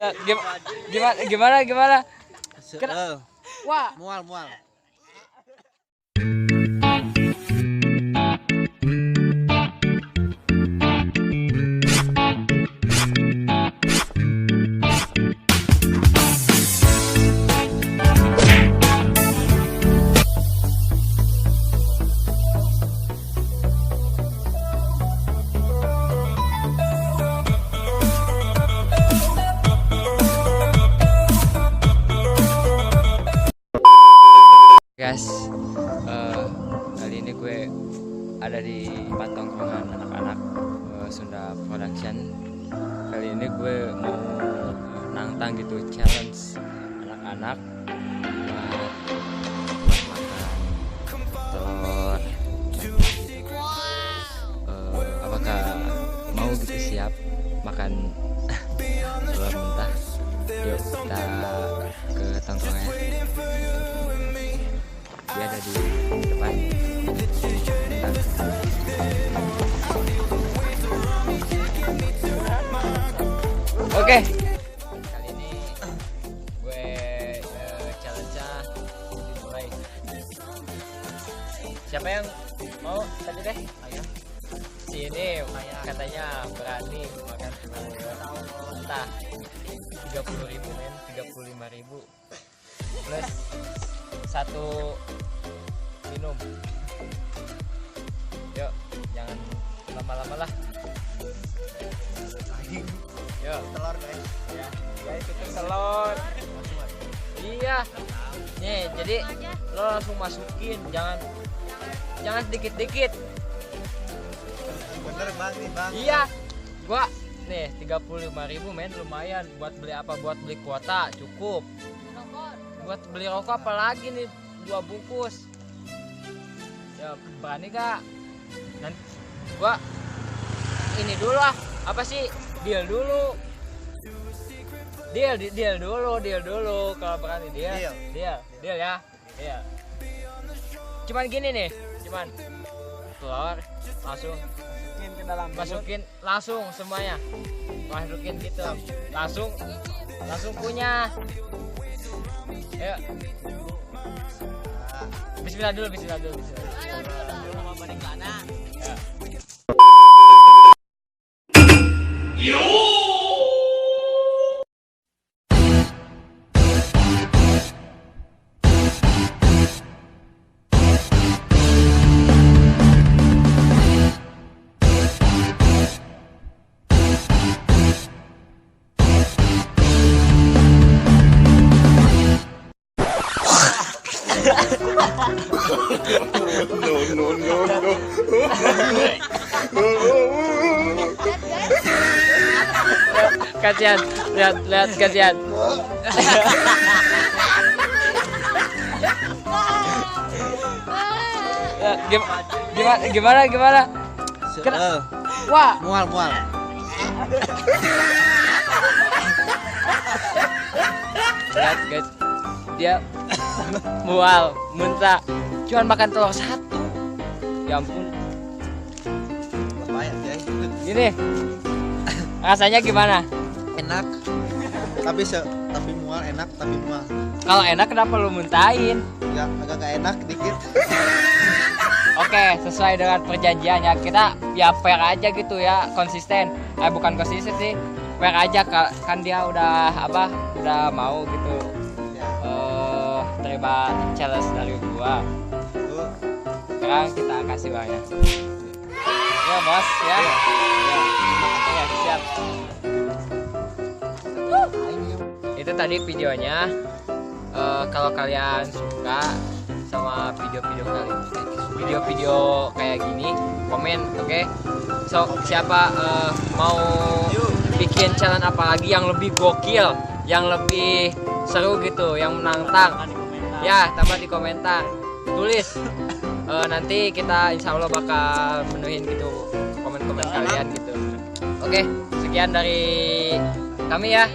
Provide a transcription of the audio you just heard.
Gimana? Wah, Mual. Guys, kali ini gue ada di tongkrongan anak-anak Sunda Production. Kali ini gue mau nantang gitu, challenge anak-anak buat makan telur. Apakah mau gitu siap makan telur mentah? Yuk kita ke tongkrongan. Dia ada di depan. Oke. Kali ini gue challenge-nya dimulai. Siapa yang mau tadi deh? Ayo. Sini katanya berani makan telur mentah. 30.000 men, 35.000 plus satu minum. Yuk, jangan lama-lama lah. Yuk, telur guys. Ya, guys itu telur. Iya. Nih, jadi lo langsung masukin, jangan sedikit-sedikit. Bener bang nih bang. Iya. Gua nih 35.000 men, lumayan buat beli apa? Buat beli kuota cukup. Buat beli rokok apalagi nih 2 bungkus. Ya berani gak? Nanti gua ini dulu lah. Apa sih? Deal dulu. Deal dulu kalau berani deal ya. Deal. Cuman gini nih, telur langsung masukin langsung semuanya. Masukin gitu. Langsung punya. Ayo. Bismillah dulu. Kasihan, lihat kasihan. Gimana? Wah, Mual. lihat guys, dia mual, muntah, cuman makan telur satu. Ya ampun. Lumayan guys. Gini, rasanya gimana? Enak. Tapi mual, enak tapi mual. Kalau enak kenapa lu muntahin? Ya agak enak dikit. Oke, sesuai dengan perjanjiannya kita ya fair aja gitu ya, konsisten. Bukan konsisten sih, fair aja kan dia udah mau gitu. Ya. Terima challenge dari gua. Sekarang kita kasih uangnya. Ya bos ya. Ya siap. Itu tadi videonya. Kalau kalian suka sama video kayak gini, komen, oke? So siapa mau bikin challenge apa lagi yang lebih gokil, yang lebih seru gitu, yang menantang, ya tambah di komentar, tulis. Nanti kita insya Allah bakal menuhin gitu komen-komen kalian gitu. Oke, sekian dari kami ya.